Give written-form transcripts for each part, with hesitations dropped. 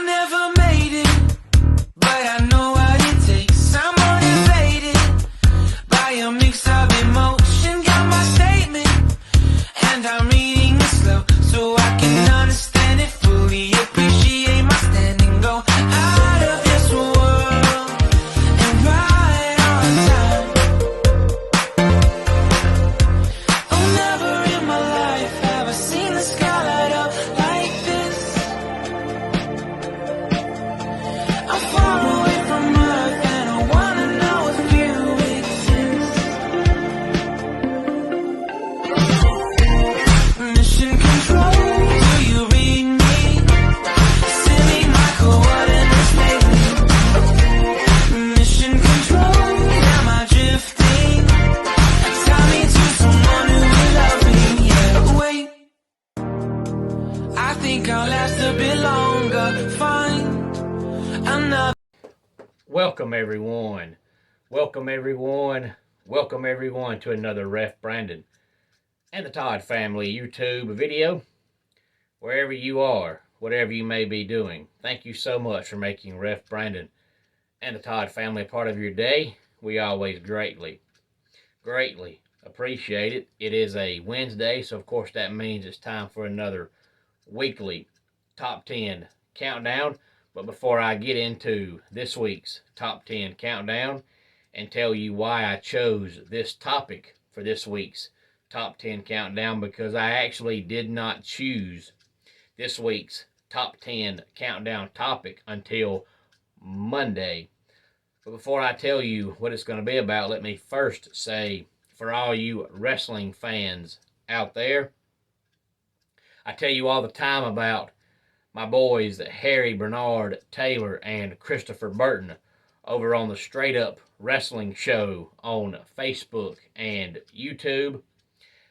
never made it, but I know what it takes. I'm motivated by a mix of emotion. Got my statement, and I'm reading it slow so I can understand it fully. Appreciate my standing, go out of this world and right on time. Oh, never in my life have I seen the sky light up like this. I'm far away from Earth and I wanna know if you exist. Mission control, do you read me? Send me my coordinates lately. Mission control, am I drifting? Tie me to someone who will love me, yeah. Wait, I think I'll last a bit longer. Find another. Welcome everyone. Welcome everyone. Welcome everyone to another Ref Brandon and the Todd family YouTube video. Wherever you are, whatever you may be doing, thank you so much for making Ref Brandon and the Todd family a part of your day. We always greatly appreciate it. It is a Wednesday, so of course that means it's time for another weekly top 10 countdown. But before I get into this week's top 10 countdown and tell you why I chose this topic for this week's top 10 countdown, because I actually did not choose this week's top 10 countdown topic until Monday. But before I tell you what it's going to be about, let me first say, for all you wrestling fans out there, I tell you all the time about my boys, Harry Bernard Taylor and Christopher Burton, over on the Straight Up Wrestling Show on Facebook and YouTube.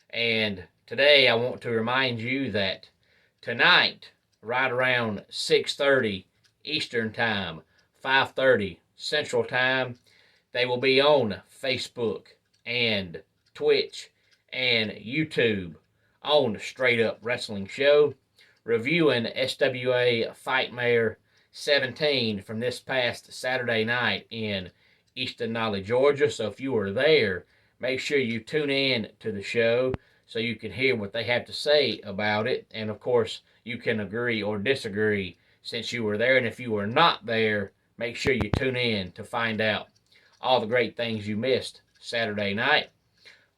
And today I want to remind you that tonight, right around 6:30 Eastern Time, 5:30 Central Time, they will be on Facebook and Twitch and YouTube on the Straight Up Wrestling Show, reviewing SWA Fightmare 17 from this past Saturday night in East Denali, Georgia. So if you were there, make sure you tune in to the show so you can hear what they have to say about it. And of course, you can agree or disagree since you were there. And if you were not there, make sure you tune in to find out all the great things you missed Saturday night.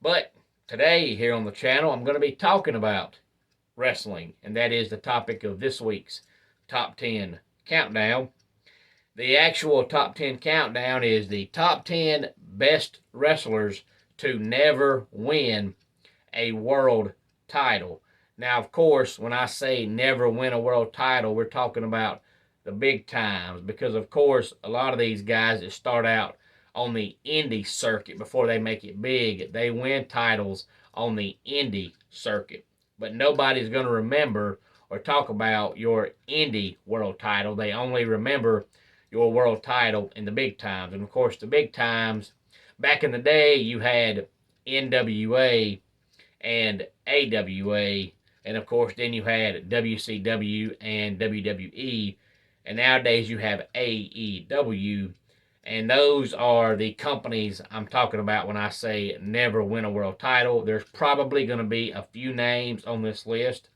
But today here on the channel, I'm going to be talking about wrestling, and that is the topic of this week's top 10 countdown. The actual top 10 countdown is the top 10 best wrestlers to never win a world title. Now, of course, when I say never win a world title, we're talking about the big times, because of course a lot of these guys that start out on the indie circuit before they make it big, they win titles on the indie circuit. But nobody's going to remember or talk about your indie world title. They only remember your world title in the big times. And of course, the big times, back in the day, you had NWA and AWA. And of course, then you had WCW and WWE. And nowadays, you have AEW. And those are the companies I'm talking about when I say never win a world title. There's probably going to be a few names on this list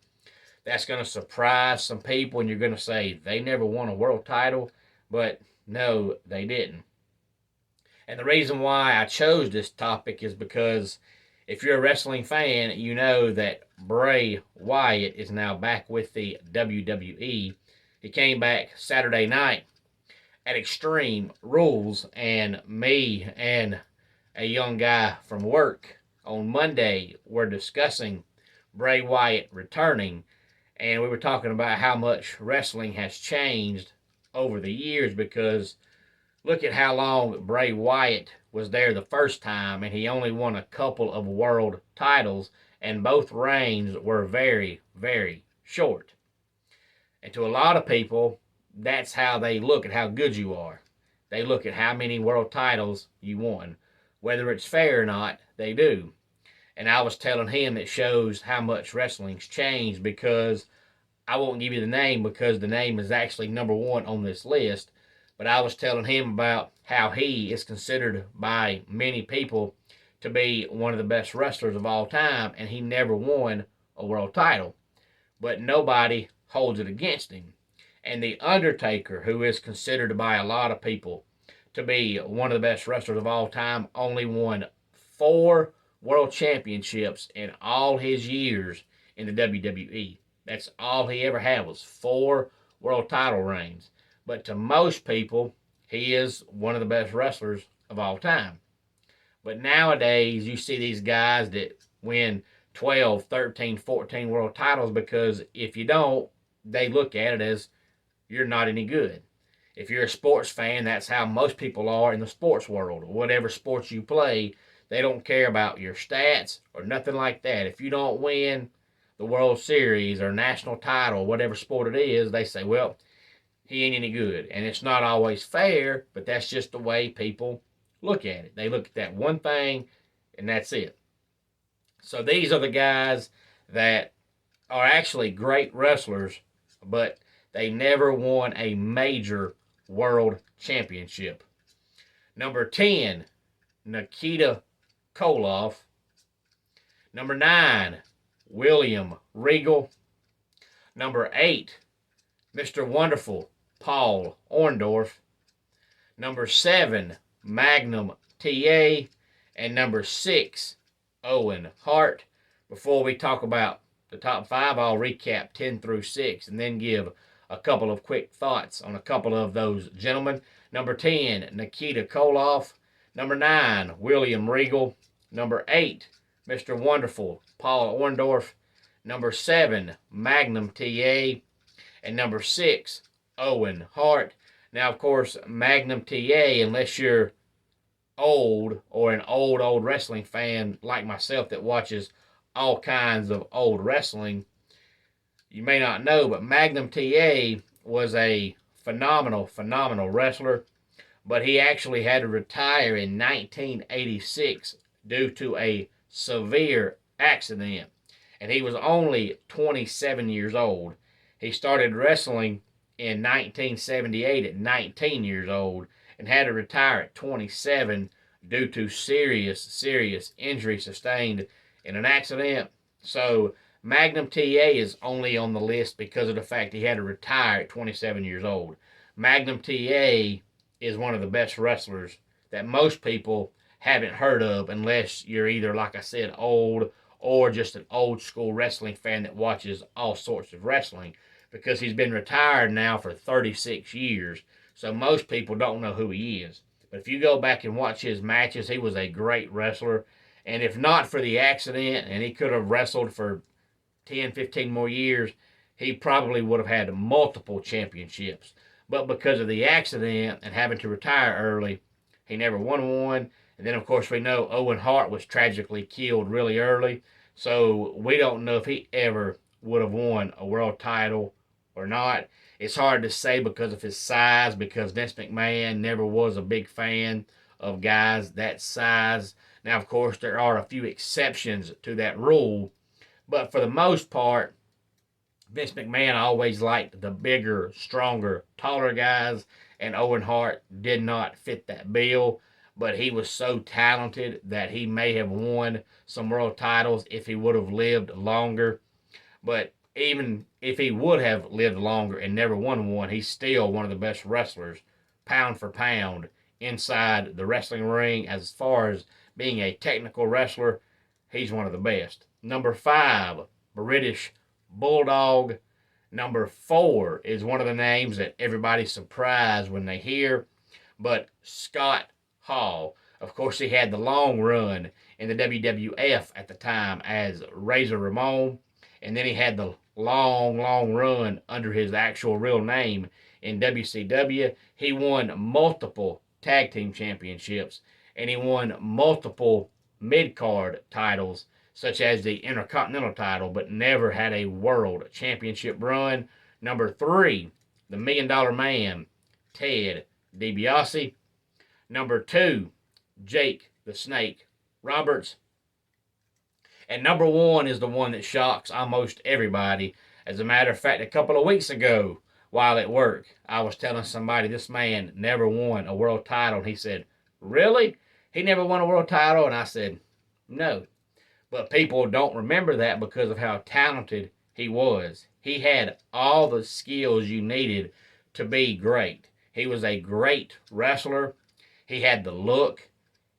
that's going to surprise some people, and you're going to say they never won a world title, but no, they didn't. And the reason why I chose this topic is because if you're a wrestling fan, you know that Bray Wyatt is now back with the WWE. He came back Saturday night at Extreme Rules, and me and a young guy from work on Monday were discussing Bray Wyatt returning, and we were talking about how much wrestling has changed over the years, because look at how long Bray Wyatt was there the first time, and he only won a couple of world titles, and both reigns were very, very short. And to a lot of people, that's how they look at how good you are. They look at how many world titles you won. Whether it's fair or not, they do. And I was telling him it shows how much wrestling's changed, because I won't give you the name because the name is actually number one on this list. But I was telling him about how he is considered by many people to be one of the best wrestlers of all time, and he never won a world title. But nobody holds it against him. And The Undertaker, who is considered by a lot of people to be one of the best wrestlers of all time, only won 4 world championships in all his years in the WWE. That's all he ever had was 4 world title reigns. But to most people, he is one of the best wrestlers of all time. But nowadays, you see these guys that win 12, 13, 14 world titles because if you don't, they look at it as you're not any good. If you're a sports fan, that's how most people are in the sports world. Whatever sports you play, they don't care about your stats or nothing like that. If you don't win the World Series or national title, whatever sport it is, they say, well, he ain't any good. And it's not always fair, but that's just the way people look at it. They look at that one thing, and that's it. So these are the guys that are actually great wrestlers, but they never won a major world championship. Number 10, Nikita Koloff. Number 9, William Regal. Number 8, Mr. Wonderful, Paul Orndorff. Number 7, Magnum TA. And number 6, Owen Hart. Before we talk about the top 5, I'll recap 10 through 6 and then give a couple of quick thoughts on a couple of those gentlemen. Number 10, Nikita Koloff. Number 9, William Regal. Number 8, Mr. Wonderful, Paul Orndorff. Number 7, Magnum TA. And number 6, Owen Hart. Now, of course, Magnum TA, unless you're old or an old wrestling fan like myself that watches all kinds of old wrestling, you may not know, but Magnum TA was a phenomenal wrestler, but he actually had to retire in 1986 due to a severe accident, and he was only 27 years old. He started wrestling in 1978 at 19 years old and had to retire at 27 due to serious injury sustained in an accident. So Magnum TA is only on the list because of the fact he had to retire at 27 years old. Magnum TA is one of the best wrestlers that most people haven't heard of unless you're either, like I said, old or just an old school wrestling fan that watches all sorts of wrestling, because he's been retired now for 36 years. So most people don't know who he is. But if you go back and watch his matches, he was a great wrestler. And if not for the accident, and he could have wrestled for 10, 15 more years, he probably would have had multiple championships. But because of the accident and having to retire early, he never won one. And then, of course, we know Owen Hart was tragically killed really early. So we don't know if he ever would have won a world title or not. It's hard to say because of his size, because Vince McMahon never was a big fan of guys that size. Now, of course, there are a few exceptions to that rule, but for the most part, Vince McMahon always liked the bigger, stronger, taller guys, and Owen Hart did not fit that bill, but he was so talented that he may have won some world titles if he would have lived longer. But even if he would have lived longer and never won one, he's still one of the best wrestlers, pound for pound, inside the wrestling ring. As far as being a technical wrestler, he's one of the best. Number 5, British Bulldog. Number 4 is one of the names that everybody's surprised when they hear, but Scott Hall. Of course, he had the long run in the WWF at the time as Razor Ramon, and then he had the long run under his actual real name in WCW. He won multiple tag team championships, and he won multiple mid-card titles, such as the Intercontinental title, but never had a world championship run. Number 3, the $1 Million Man, Ted DiBiase. Number 2, Jake the Snake Roberts. And number 1 is the one that shocks almost everybody. As a matter of fact, a couple of weeks ago, while at work, I was telling somebody this man never won a world title. And he said, "Really? He never won a world title?" And I said, "No." But people don't remember that because of how talented he was. He had all the skills you needed to be great. He was a great wrestler. He had the look,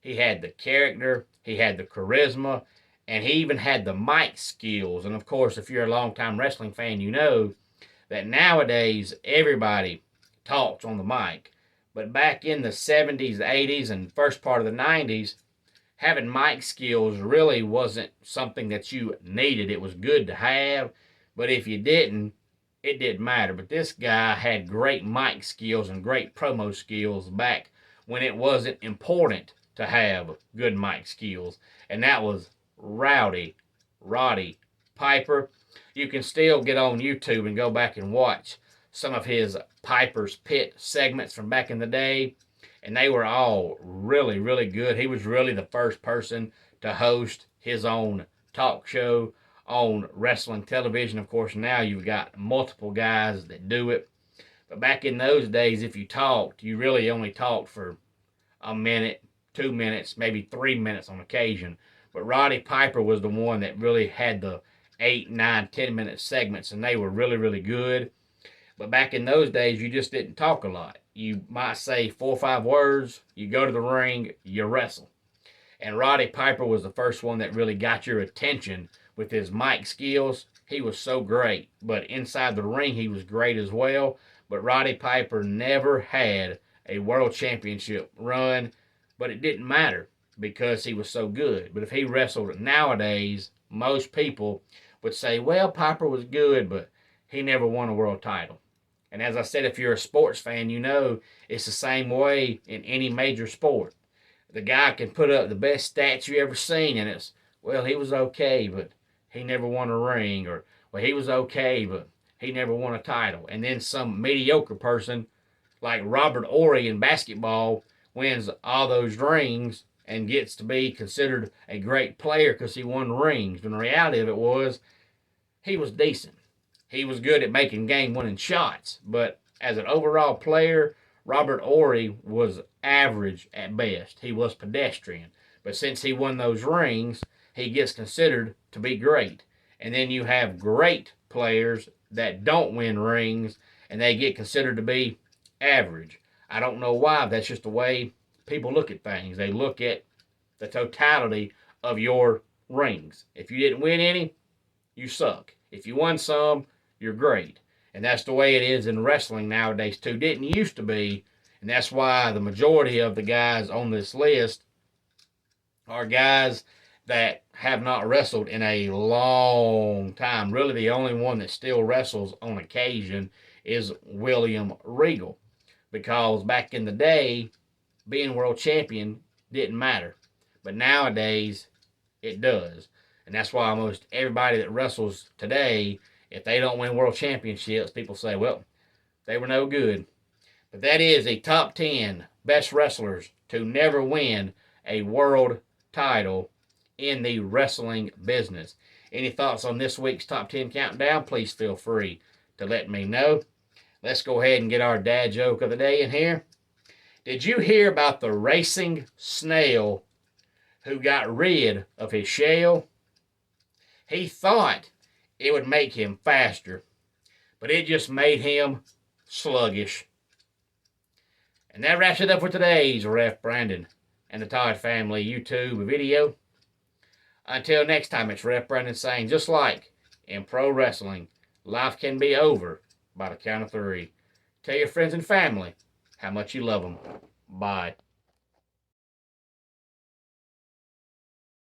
he had the character, he had the charisma, and he even had the mic skills. And of course, if you're a longtime wrestling fan, you know that nowadays everybody talks on the mic. But back in the 70s, 80s, and first part of the 90s, having mic skills really wasn't something that you needed. It was good to have, but if you didn't, it didn't matter. But this guy had great mic skills and great promo skills back when it wasn't important to have good mic skills, and that was Roddy Piper. You can still get on YouTube and go back and watch some of his Piper's Pit segments from back in the day, and they were all really, really good. He was really the first person to host his own talk show on wrestling television. Of course, now you've got multiple guys that do it. But back in those days, if you talked, you really only talked for a minute, 2 minutes, maybe 3 minutes on occasion. But Roddy Piper was the one that really had the 8, 9, 10-minute segments, and they were really, really good. But back in those days, you just didn't talk a lot. You might say 4 or 5 words, you go to the ring, you wrestle. And Roddy Piper was the first one that really got your attention with his mic skills. He was so great. But inside the ring, he was great as well. But Roddy Piper never had a world championship run. But it didn't matter because he was so good. But if he wrestled nowadays, most people would say, well, Piper was good, but he never won a world title. And as I said, if you're a sports fan, you know it's the same way in any major sport. The guy can put up the best stats you ever seen, and it's, well, he was okay, but he never won a ring, or, well, he was okay, but he never won a title. And then some mediocre person like Robert Horry in basketball wins all those rings and gets to be considered a great player because he won rings. When the reality of it was, he was decent. He was good at making game-winning shots, but as an overall player, Robert Horry was average at best. He was pedestrian. But since he won those rings, he gets considered to be great. And then you have great players that don't win rings, and they get considered to be average. I don't know why. That's just the way people look at things. They look at the totality of your rings. If you didn't win any, you suck. If you won some, you're great. And that's the way it is in wrestling nowadays too. Didn't used to be, and that's why the majority of the guys on this list are guys that have not wrestled in a long time. Really, the only one that still wrestles on occasion is William Regal. Because back in the day, being world champion didn't matter. But nowadays, it does. And that's why almost everybody that wrestles today, if they don't win world championships, people say, well, they were no good. But that is a top 10 best wrestlers to never win a world title in the wrestling business. Any thoughts on this week's top 10 countdown? Please feel free to let me know. Let's go ahead and get our dad joke of the day in here. Did you hear about the racing snail who got rid of his shell? He thought it would make him faster, but it just made him sluggish. And that wraps it up for today's Ref Brandon and the Todd Family YouTube video. Until next time, it's Ref Brandon saying, just like in pro wrestling, life can be over by the count of 3. Tell your friends and family how much you love them. Bye.